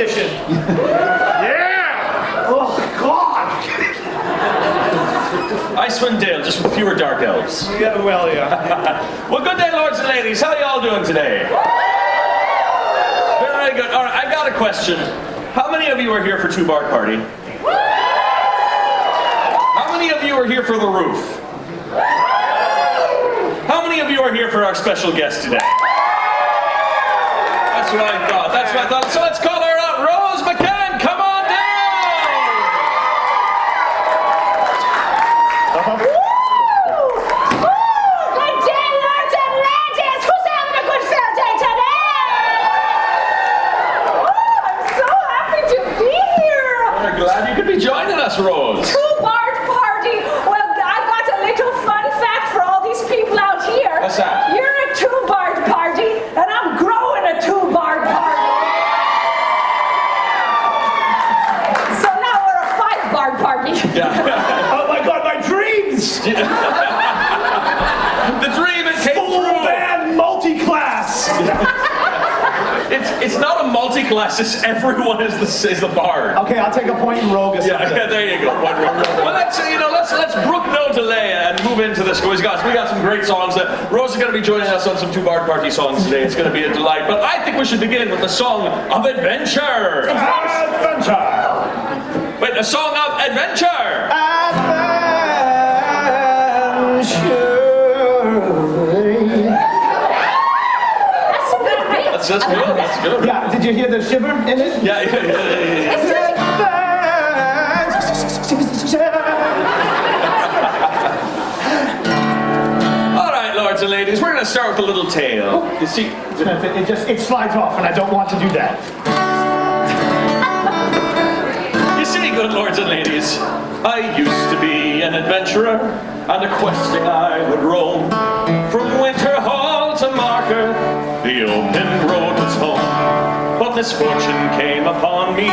edition. Yeah! Oh, God! Icewind Dale, just with fewer dark elves. Yeah, well, yeah. Well, good day, lords and ladies. How are y'all doing today? Very good. All right, I got a question. How many of you are here for Two Bard Party? How many of you are here for the roof? How many of you are here for our special guest today? That's what I thought. That's what I thought. So let's call her out. Rose McCann, come on down! Good day, lords and ladies! Who's having a good fair day today? I'm so happy to be here! We're glad you could be joining us, Rose. Two-bard party! Well, I've got a little fun fact for all these people out here. What's that? You're a two-bard party, and I'm growing a two-bard party. So now we're a five-bard party. Yeah. Oh, my God, my dreams! The dream it came Full true. band multi-class! It's not a multi-class. It's everyone is the bard. Okay, I'll take a point in Rogue or something. Yeah, there you go. Well, let's brook no delay and move into this. We got some great songs. Rose is going to be joining us on some Two Bard Party songs today. It's going to be a delight. But I think we should begin with a song of adventure. Adventure! Wait, a song of adventure. That's good. That's good. Yeah, did you hear the shiver in it? Yeah. All right, lords and ladies, we're going to start with a little tale. You see, It slides off, and I don't want to do that. You see, good lords and ladies, I used to be an adventurer, and a questing I would roam. From Winter Hall to Marker, the open road was home. But misfortune came upon me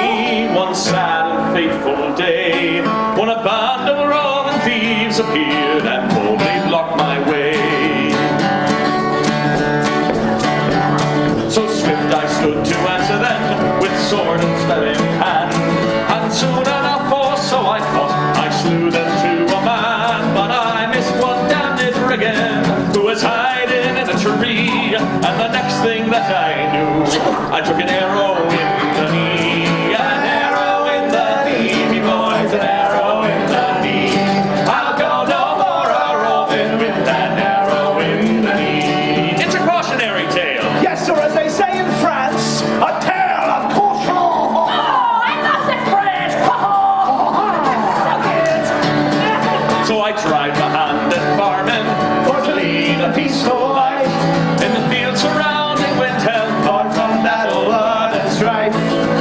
one sad and fateful day, when a band of roving thieves appeared and boldly blocked my way. So swift I stood to answer them, with sword and spell in hand, and soon enough for so I fought, I slew them to a man. But I missed one damned brigand who was hiding in a tree, and the next thing that I knew, I took an arrow in the knee. An arrow in the knee, me boys, an arrow in the knee. I'll go no more a-roving with an arrow in the knee. It's a cautionary tale. Yes, sir, as they say in France, a tale of caution. Oh, I love the French! So I tried my hand at farming, for to lead a peaceful life in the fields surrounding Windhelm, far from battle, blood and strife.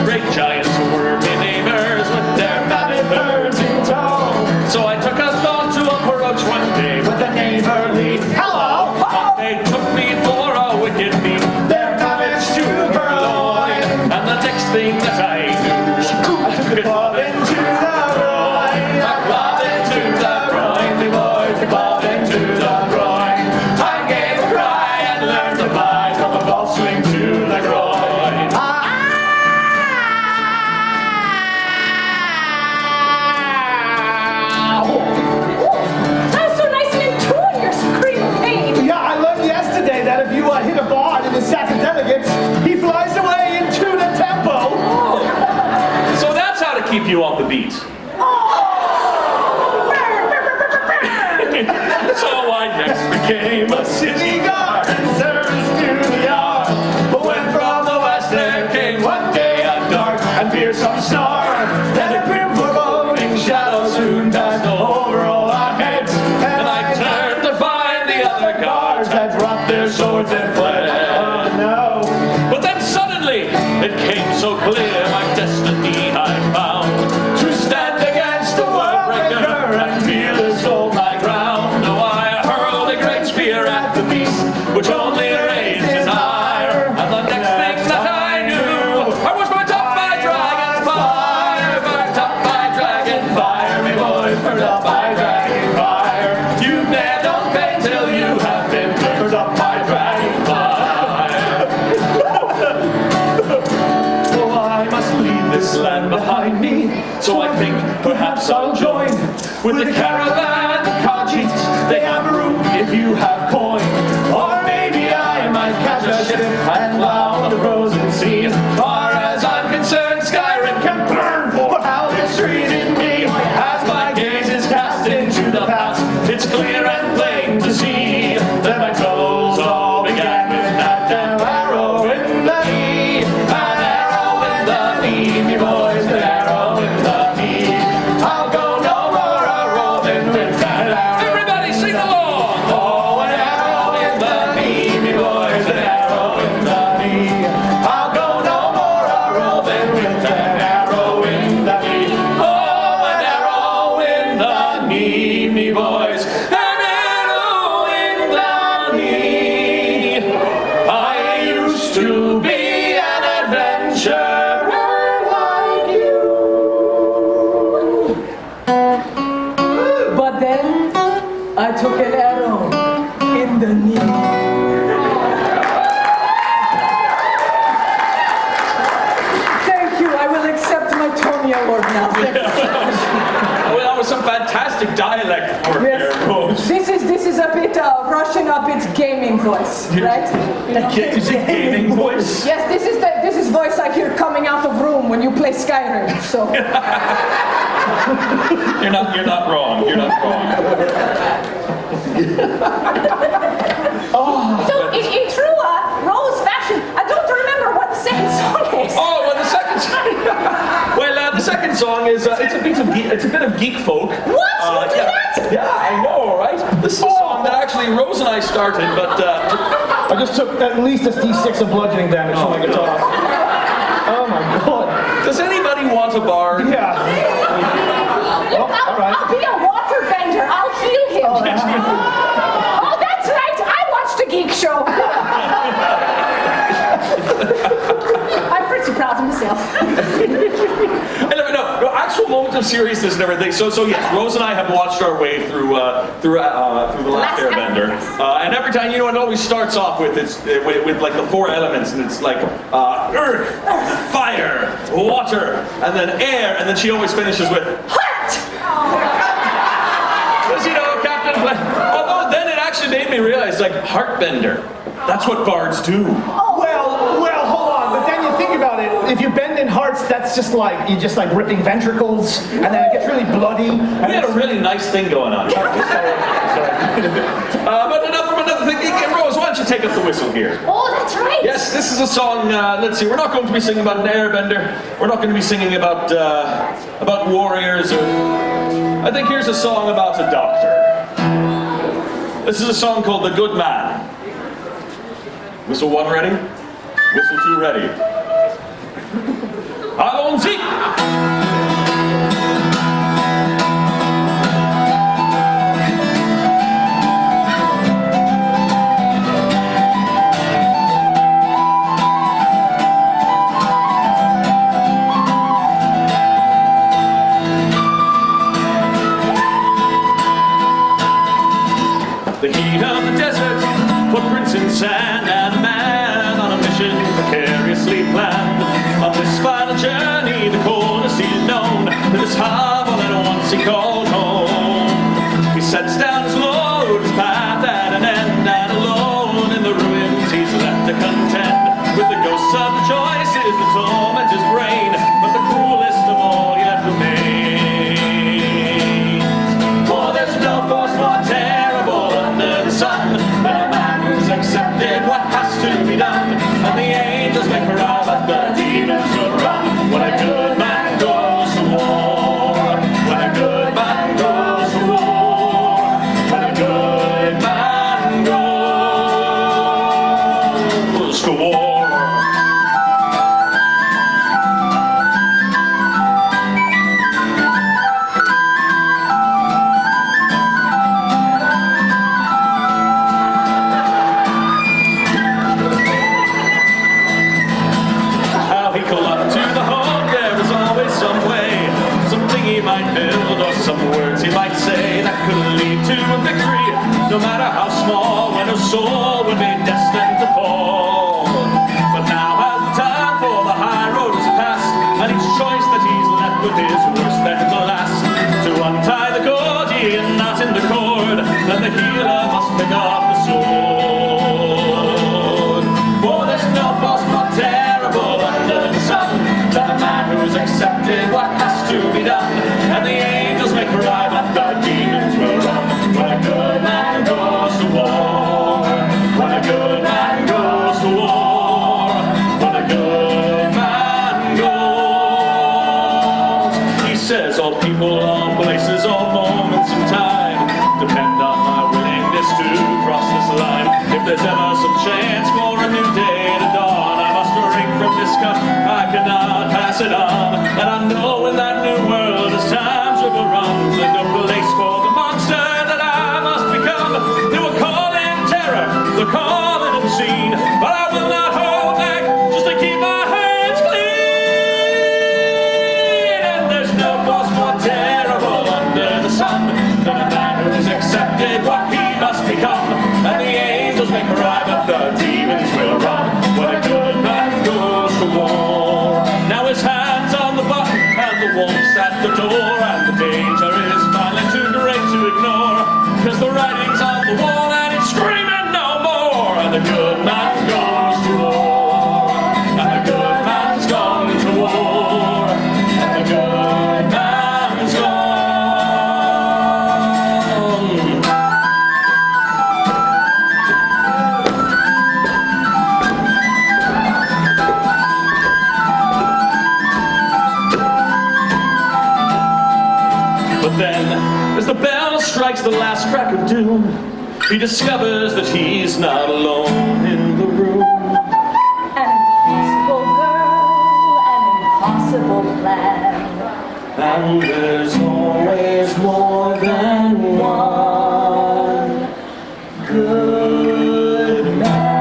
Great giants were my neighbors with their mammoth herds in tow. So I took a thought to approach one day with a neighborly hello. And they took me for a wicked meat, their mammoths to purloin. And the next thing that I knew, I took a club into the groin. A club into the groin, me boys, a club into the groin. I gave a cry and learned to fly from a ball swing to the groin. That's so nice and in tune, your scream of pain. Yeah, I learned yesterday that if you hit a bard in the sack of delegates, he flies away into the tempo. So that's how to keep you on the beat. So I next became a city guard and service to the yard. But when from the west there came one day a dark and fearsome star, then a grim foreboding shadow soon passed over all our heads. And I turned to find the other guards had dropped their swords and fled. Oh, no. But then suddenly it came so clear my destiny I found, to stand against the world breaker and fearless hold my ground. Though I hurled a great spear at the beast, which only raised his ire, and the next thing that I knew, I was burnt up by dragon fire, burnt up this land behind me. So I think perhaps I'll join with the caravan conchits. They have room if you have coin. Or maybe I might catch a ship and plow on the frozen sea. As far as I'm concerned, Skyrim can burn for how it's treated me. As my gaze is cast into the past, it's clear and plain to see that my troubles all began with that damn arrow in the knee. An arrow in the knee, me boys, an arrow in the knee. I'll go no more a-roving with that arrow. Everybody sing along! Oh, an arrow in the knee, me boys, an arrow in the knee. I'll go no more a-roving with that arrow in the knee. Oh, an arrow in the knee, me boys. An arrow in the knee. I used to be an adventurer like you. But then I took an arrow in the knee. Thank you. I will accept my Tony Award now. Thank you. Well, that was some fantastic dialect work there, Yes. Rose. This is a bit rushing up its gaming voice, right? Is it gaming voice? Yes, this is voice I hear coming out of room when you play Skyrim. So You're not wrong. You're not wrong. So in true Rose fashion, I don't remember what the second song is. Oh, well, the second song. The second song is it's a bit of geek folk. What? You do that? Yeah, I know, right? This is a song that actually Rose and I started, but I just took at least a D6 of bludgeoning damage from my guitar. Oh my god. does anybody want a bard? Yeah. Look, I'll be a water bender. I'll heal him. Oh, that's right. I watched a geek show. I'm pretty proud of myself. No, actual moment of seriousness and everything. So yes, Rose and I have watched our way through the Last Airbender, and every time, it always starts off with with like the four elements, and it's like earth, fire, water, and then air, and then she always finishes with Heart! because Captain. Although then it actually made me realize, like, heartbender. That's what bards do. Well, hold on. But then you think about it. If you bend in hearts, that's just like you're just like ripping ventricles, and then it gets really bloody. We had a really nice thing going on. But enough from another thing. Rose, why don't you take up the whistle here? Oh, that's right. Yes, this is a song. Let's see. We're not going to be singing about an airbender. We're not going to be singing about warriors. I think here's a song about a doctor. This is a song called "The Good Man." Whistle one ready? Whistle two ready. Allons-y! The heat of the desert, footprints in sand, and a man on a mission precariously planned. On this final journey, the coldest he's known, to this hovel that once he called home. He sets down his load, his path at an end, and alone in the ruins he's left to contend with the ghosts of the choices that torment his brain, but the cruelest of all yet remains. For there's no force more terrible under the sun than a man who's accepted what has to be done. And the angels may cry, but the demons will run when a good man goes to war. When a good man goes to war. When a good man goes to war. How he clung to the hope there was always some way, something he might build or some words he might say that could lead to a victory, no matter how small, when a soul would be destined to fall. But now as the time for the high road is past, and each choice that he's left with is worse than the last. To untie the Gordian knot in the cord, then the healer must pick up the sword. For there's no force more terrible under the sun than a man who's accepted what has to be done. And the angels may cry, but the demons will run. When a good man goes to war, when a good man goes to war, when a good man goes. He says all people, all places, all moments in time depend on my willingness to cross this line. If there's ever some chance for a new day to dawn, I must drink from this cup, I cannot pass it on. And I know in that new world as time's river runs, there's no place for the monster that I must become. They will call in terror, they'll call it obscene, but I will not hold back just to keep my hands clean. And there's no force more terrible under the sun than a man who has accepted what he must become. And the angels may cry, but the demons will run when a good man goes to war. Now his hands on the button and the wolf's at the door, and the danger is finally too great to ignore, cause the writing's on the wall and it's screaming no more. And the good man goes to war, and the good man's gone to war, and the good man's gone. But then, as the bell strikes the last crack of doom, he discovers that he's not alone in the room. An impossible girl, an impossible plan. And there's always more than one good man.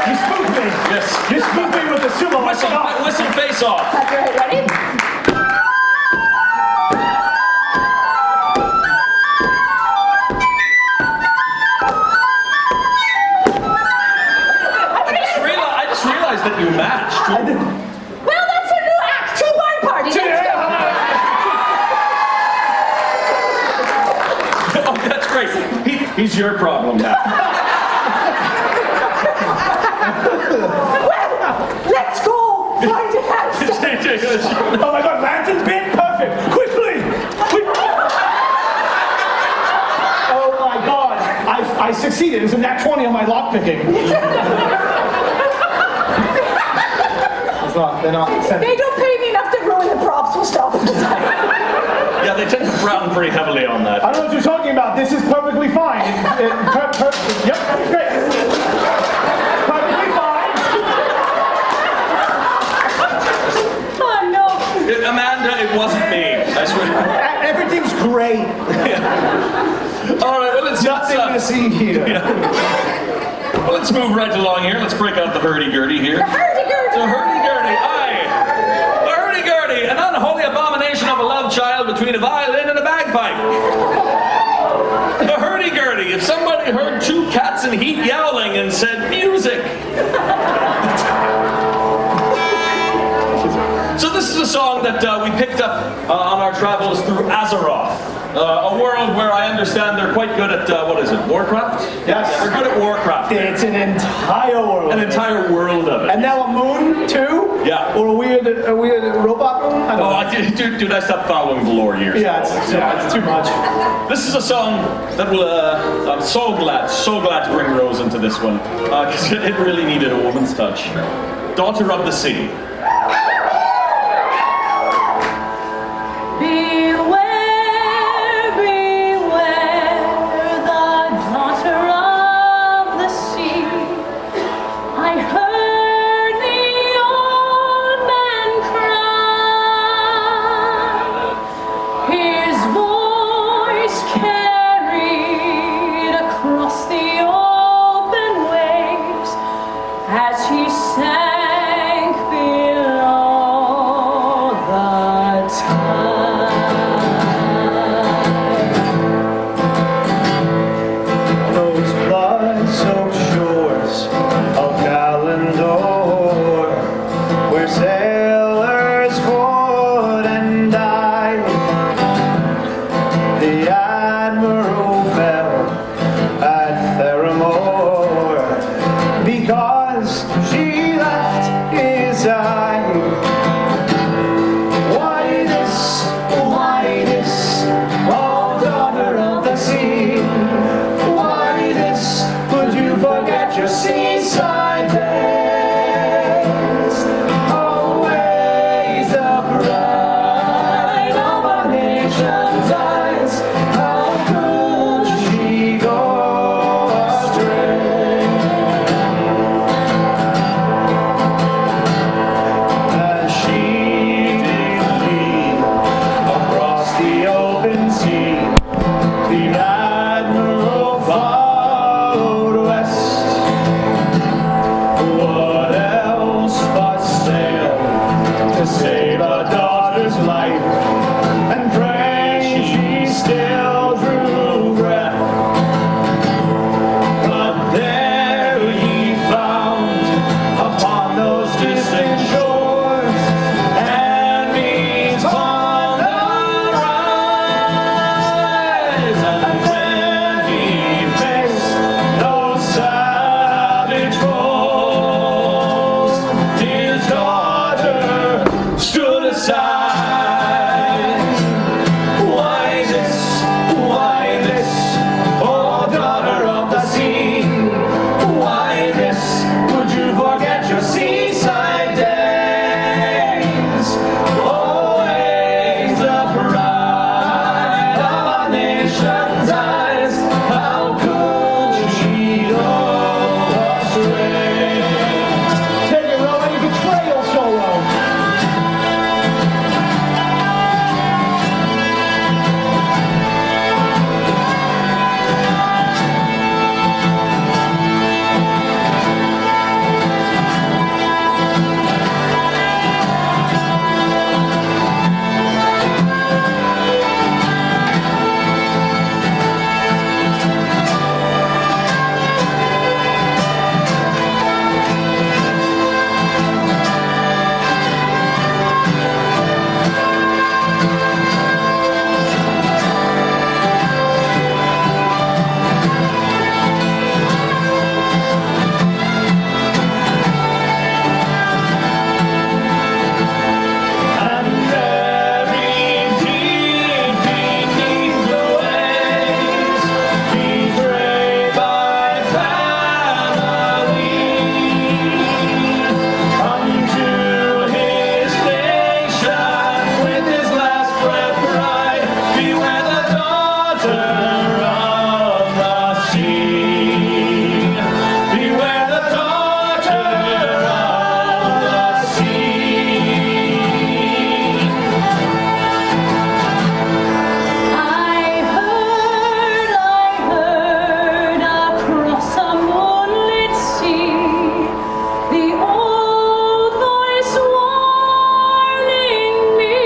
You spooked me. Yes. You spooked me with the sumo. I forgot. Whistle face off. That's right, ready? I just realized that you matched. I did. Well, that's a new Act 2 barn party. Let's go. Oh, that's great. He's your problem now. Well, let's go. Find a hamster. Oh my God, lantern bit? Perfect. Quickly. Oh my God. I succeeded. It was a nat 20 on my lockpicking. They're not They don't pay me enough to ruin the props. We'll stop. Yeah, they tend to frown pretty heavily on that. I don't know what you're talking about. This is perfectly fine. Yep, great. Perfectly fine. Oh, no. Amanda, it wasn't me. I swear. Everything's great. All right, well, it's Nothing to see here. Well, let's move right along here. Let's break out the hurdy-gurdy here. The hurdy-gurdy. The hurdy-gurdy, aye. The hurdy-gurdy, an unholy abomination of a love child between a violin and a bagpipe. The hurdy-gurdy, if somebody heard two cats in heat yowling and said, music. So this is a song that we picked up on our travels through Azeroth. A world where I understand they're quite good at, what is it, Warcraft? Yes. They're good at Warcraft. It's an entire world. An entire world of it. And now a moon too? Yeah. Or a weird robot moon? I don't know. Dude, I stopped following the lore years Yeah, ago. it's too much. This is a song that will, I'm so glad to bring Rose into this one, because it really needed a woman's touch. Daughter of the Sea. Beware, beware, the daughter of the sea. I heard the old man cry. His voice carried across the open waves as he sank below. Those blood-soaked shores of Galandor, where sailors fought and died. The admiral fell at Theramore because she left his side. Why this, oh daughter of the sea? Why this, would you forget your seaside days? Always the pride of our nation's eyes. How could she go astray? As she did lead across the open sea, the admiral followed west. What else but sail to save a daughter's life, and pray she still drew breath. But there he found upon those distant shores enemies on the rise. And when he faced those savage foes, his daughter stood aside. Why this, oh daughter of the sea? Why this, would you forget your seaside days? Always the pride of our nation's eyes. How could she go astray? Take it, Rowan, your betrayal solo. And buried deep beneath the waves, betrayed by family, come to his station with his last breath cried, beware the daughter of the sea. Beware the daughter of the sea. I heard across a moonlit sea the old voice warning me.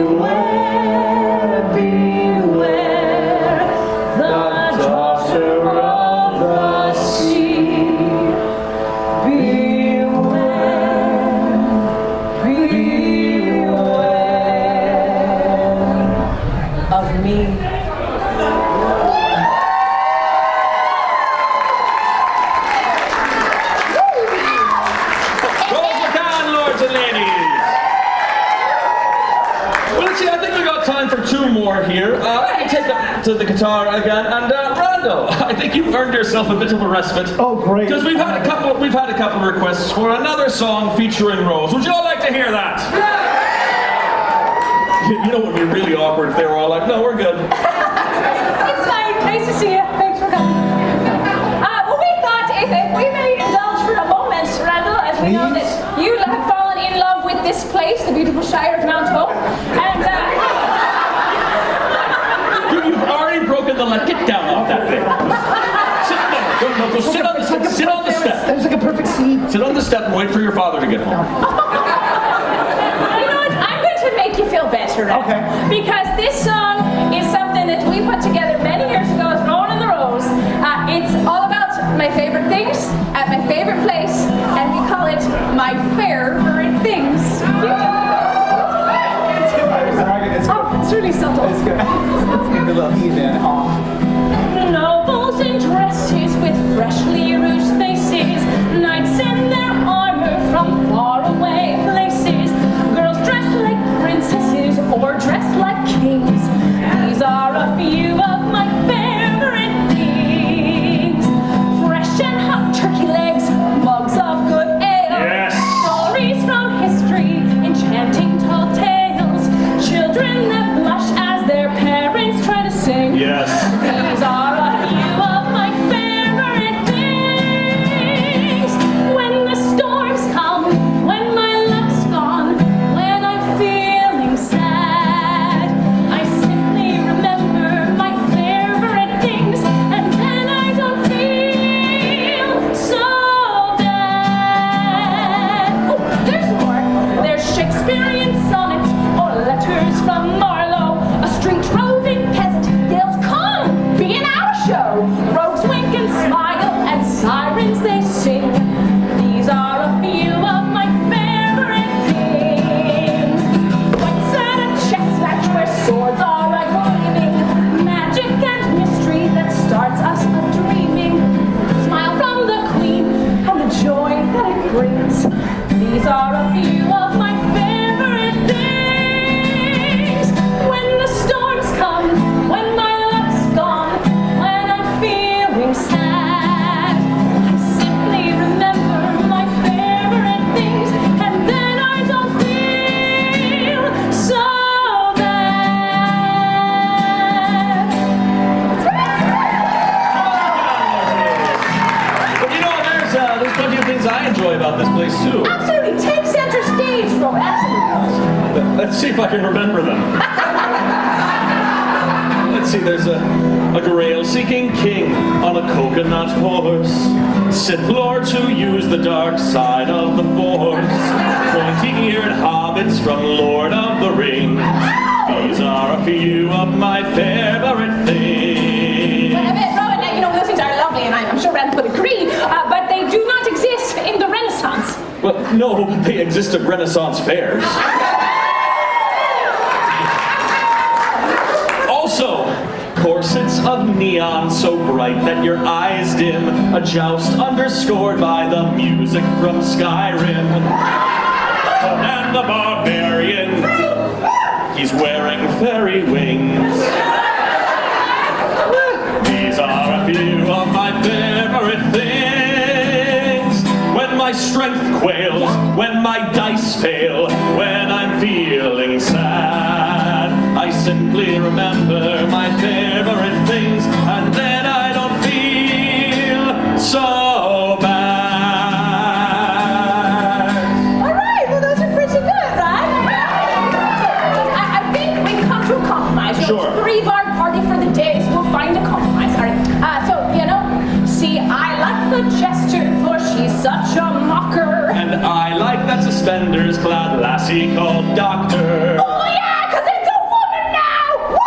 Beware, beware, the daughter of the sea. Beware, beware of me. Roll the can, lords and ladies. Well, let's see, I think we got time for two more here. Let me take up to the guitar again, and Randall, I think you've earned yourself a bit of a respite. Oh, great. Because we've had a couple of requests for another song featuring Rose. Would you all like to hear that? You know what would be really awkward if they were all like, no, we're good. It's fine. Nice to see you. Thanks for coming. Well, we thought if we may indulge for a moment, Randall, as we know that you have fallen in love with this place, the beautiful Shire of Mount Hope, and You've already broken the leg. Get down off that thing. Sit on the step. It was like a perfect seat. Sit on the step and wait for your father to get home. Randall. Okay. Because this song is something that we put together many years ago as Rolling in the Rose. It's all about my favorite things at my favorite place, and we call it my favorite things. It's really subtle. It's good. It's good. A little easy and off. Nobles in dresses with freshly rouged faces, knights in their armor from faraway places, girls dressed like princesses or dressed like kings. These are a few of my favorite things. Fresh and hot turkey legs, mugs of good ale, Yes. stories from history, enchanting tall tales, children that blush as their parents try to sing. Yes. These are a few of my favorite things. When the storms come, when my luck's gone, when I'm feeling sad, I simply remember my favorite things, and then I don't feel so bad. Oh, there's more. There's Shakespearean sonnets or letters from Marlowe. A string-roving peasant yells, "Come, be in our show!" Rogues wink and smile, and sirens they sing. These are a few of my favorite things. What's at a chess match where swords are a-gleaming? Magic and mystery that starts us a-dreaming. Smile from the queen and the joy that it brings. These are a few of my favorite things. When the storms come, when my luck's gone, when I'm feeling sad, I simply remember my favorite things, and then I don't feel so bad. But you know, there's plenty of things I enjoy about this place too. Absolutely, take center stage, Ro. Absolutely. Let's see if I can remember them. Let's see, there's a grail-seeking king on a coconut horse, Sith lords who use the dark side of the Force, pointy-eared hobbits from Lord of the Rings. These are a few of my favorite things. Rowan, you know, those things are lovely, and I'm sure Rand would agree, but they do not exist in the Renaissance. Well, no, but they exist at Renaissance fairs. Also, corsets of neon so bright that your eyes dim, a joust underscored by the music from Skyrim. And the barbarian, he's wearing fairy wings. These are a few of my favorite things. When my strength quails, when my dice fail, when I'm feeling sad, I simply remember my favorite things, and then I don't feel so bad. All right, well, those are pretty good, right? I think we can come to a compromise. You know, Sure. Three-bar party for the day, so we'll find a compromise. All right. So, you know, see, I like the jester, for she's such a mocker. And I like that suspenders-clad lassie called Doctor. Oh, yeah, because it's a woman now!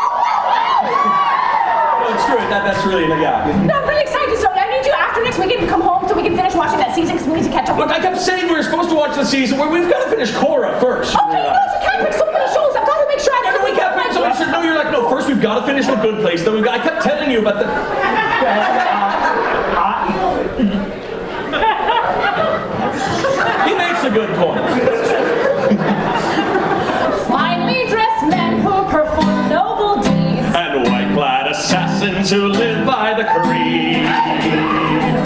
Oh, screw it, that's really, yeah. No, I'm really excited. So I need you after next weekend to come home so we can finish watching that season because we need to catch up. Look, I kept saying we were supposed to watch the season. We've got to finish Korra first. Okay, no, you can't pick so many shows. I've got to make sure I Yeah, but we kept so you should know. You're like, no. First, we've got to finish The Good Place. Then I kept telling you about the. He makes a good point. Finely dressed men who perform noble deeds. And white-clad assassins who live by the creed.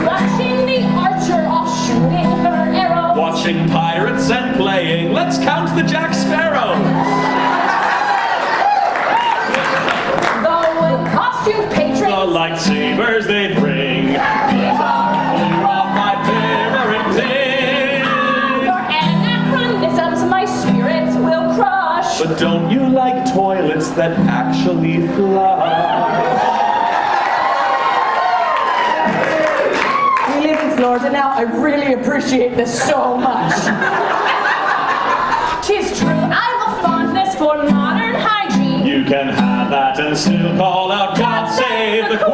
Watching the archer off shooting her arrow. Watching pirates and playing. Let's count the Jack Sparrow. The costume patrons. The lightsabers they bring. These are my favorite things. Your anachronisms my spirits will crush. But don't you like toilets that actually flush? We live in Florida now. I really appreciate this so much. 'Tis true, I've a fondness for modern and still call out, God save the Queen.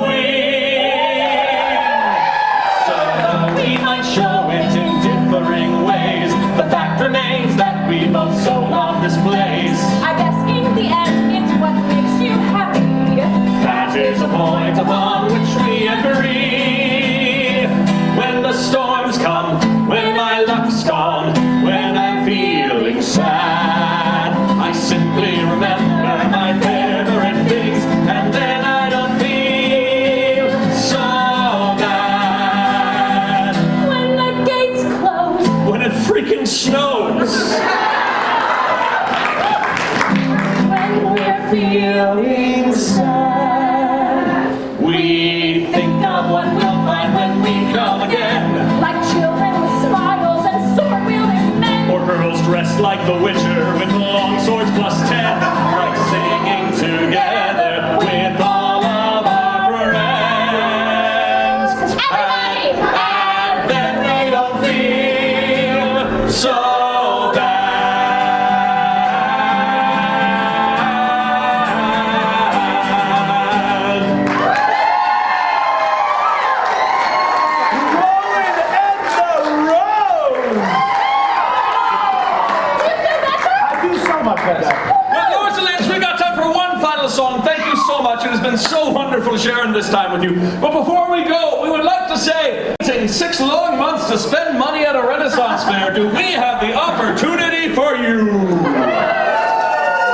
So though we might show it in differing ways, the fact remains that we both so love this place. I guess in the end, it's what makes you happy. That is a point upon which we agree. When the storms come, when my luck's gone, when I'm feeling sad, I simply remember my favorite things, and then I don't feel so bad. When the gates close, When it freaking snows, when we're feeling sad. we think of what we'll find when we come again. like children with smiles and sword-wielding men. Or girls dressed like the Witcher with long swords plus 10, like singing together with all of our friends. Everybody! And then we don't feel so bad. Rowan and the Road! I feel so much better. Well, lords and ladies, we got time for one final song. Thank you so much. It has been so wonderful sharing this time with you. But before we go, we would like to say, in 6 long months to spend money at a Renaissance fair, do we have the opportunity for you?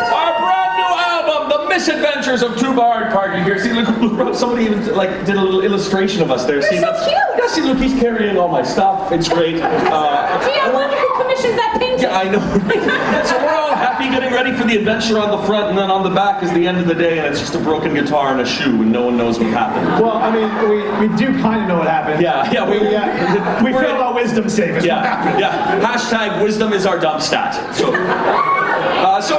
Our brand new album, The Misadventures of Two Barred Party. Here, see, look, somebody even did a little illustration of us there. See, so that's- cute. Yeah, see, look, he's carrying all my stuff. It's great. Gee, I wonder who commissioned that painting. Yeah, I know. So we're all happy, getting ready for the adventure on the front, and then on the back is the end of the day, and it's just a broken guitar and a shoe, and no one knows what happened. Well, I mean, we do kind of know what happened. Yeah, We failed our wisdom savers. yeah. Hashtag wisdom is our dump stat. So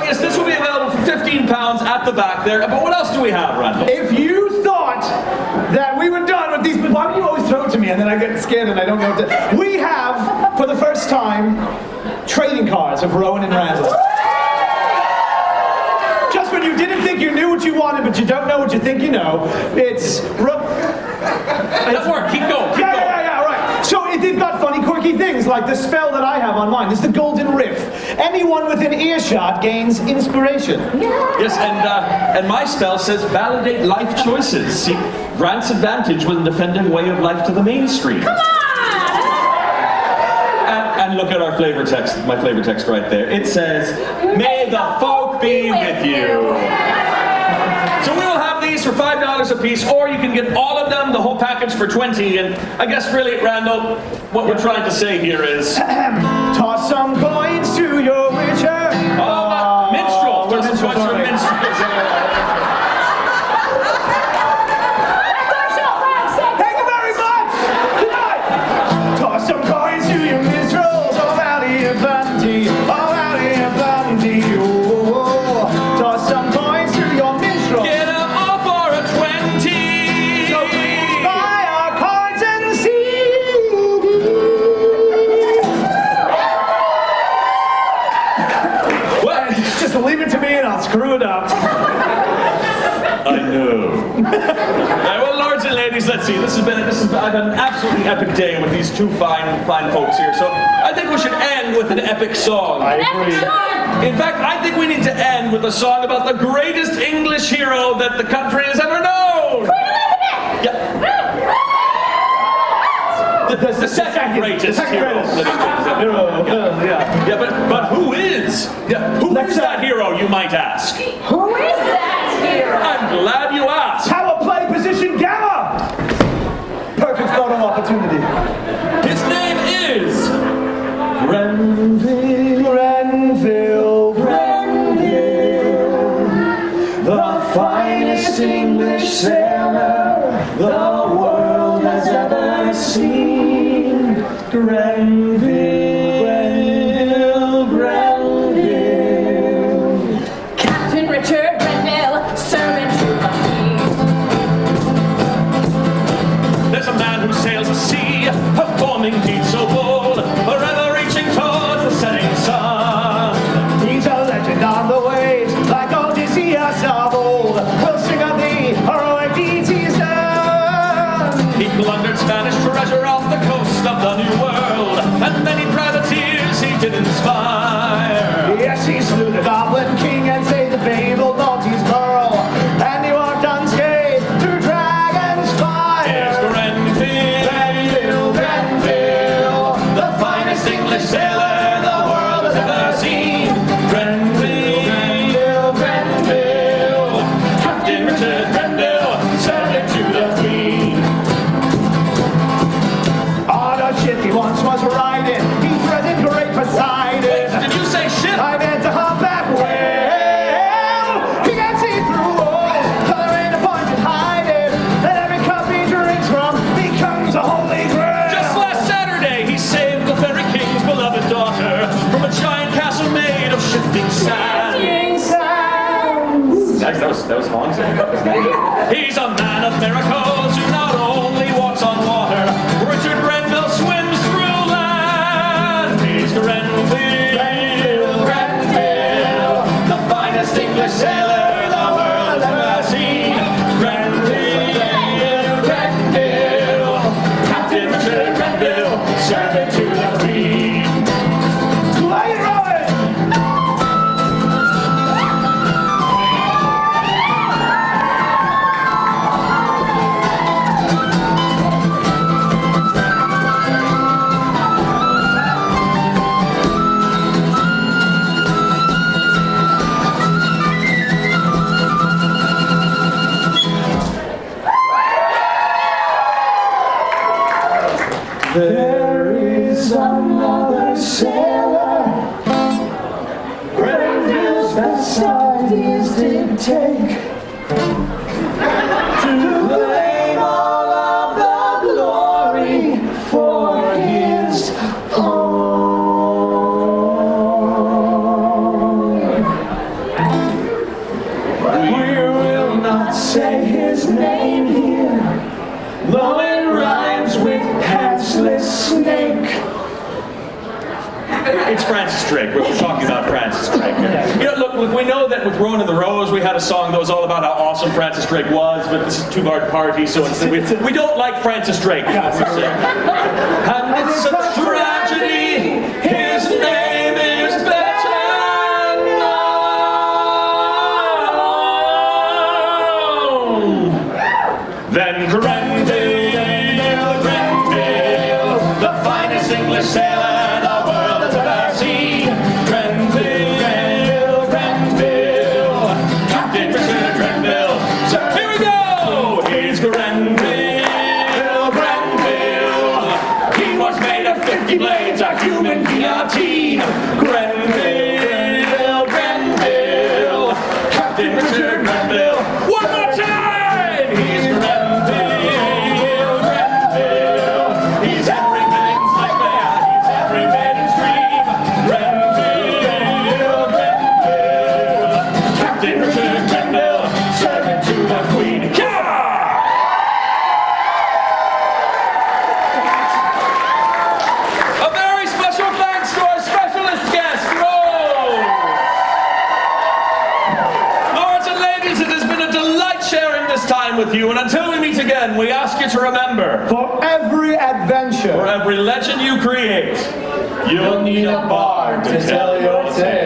yes, this will be available for £15 at the back there. But what else do we have, Randall? If you thought that we were done with these, why do you always throw it to me and then I get scared and I don't know what to... We have, for the first time, trading cards of Rowan and Randall. Just when you didn't think you knew what you wanted, but you don't know what you think you know, it's... Let's work. Keep going. Yeah, right. So they've got funny, quirky things, like the spell that I have on mine. This is the Golden Riff. Anyone within earshot gains inspiration. Yes, and my spell says validate life choices. See, grants advantage when defending way of life to the mainstream. Come on! And look at our flavor text, my flavor text right there. It says, "May the folk be with you." So we will have these for $5 a piece, or you can get all of them, the whole package for $20. And I guess really, Randall, what we're trying to say here is, Toss some coins to your witcher. minstrel. we're Toss some minstrels, coins for aren't we? minstrels. Thank you very much. Good night. Toss some coins to your minstrels. All out of your bounty. All out of your bounty. Oh, toss some coins to your minstrels. Get them all for a 20. So please buy our cards and CDs. What? Just leave it to me and I'll screw it up. I know. Well, lords and ladies, let's see. I've had an absolutely epic day with these two fine folks here. So I think we should end with an epic song. I agree. In fact, I think we need to end with a song about the greatest English hero that the country has ever known. Yeah. The second greatest hero. Yeah, but who is? Yeah, who is that hero, you might ask? Who is that hero? I'm glad you asked. Power play position gamma. Perfect photo opportunity. His name is Grenville, the finest English sailor the world has ever seen. Grenville. Captain Richard Grenville, servant to the king. There's a man who sails the sea, performing deeds so bold, forever reaching towards the setting sun. He's a legend on the waves, like Odysseus of old. We'll sing sands. Nice, that was long. He's a man of miracles who not only walks on water. Richard Grenville swims through land. He's Grenville, Grenville, the finest English sailor the world has ever seen. Grenville, Grenville, Captain Richard Grenville, servant to the Queen. Play it, Robin! There is another sailor. Grenville's best ideas did take to claim all of the glory for his own. We will not say his name here, though it rhymes with pantsless snake. It's Francis Drake. We're talking about Francis Drake. You know, look, we know that with Rowing in the Rose, we had a song that was all about how awesome Francis Drake was, but this is a two-guard party, so we don't like Francis Drake. And it's a tragedy. His name is better known than Grenville, Grenville, the finest English sailor the world has ever seen. Grenville, Grenville, Captain Richard Grenville. So here we go! He's Grenville, Grenville. He was made of 50 blades, a human guillotine. Grenville, Grenville, Captain Richard Grenville. One more time! He's Grenville, Grenville. He's every man's nightmare. He's every man's dream. Grenville, Grenville, Captain Richard Grenville, servant to the Queen. Yeah! A very special thanks to our specialist guest, Rose. Lords and ladies, it has been a delight sharing this time with you, and until we meet again, we ask you to remember, For every adventure, for every legend you create, you'll need a bard to tell your tale.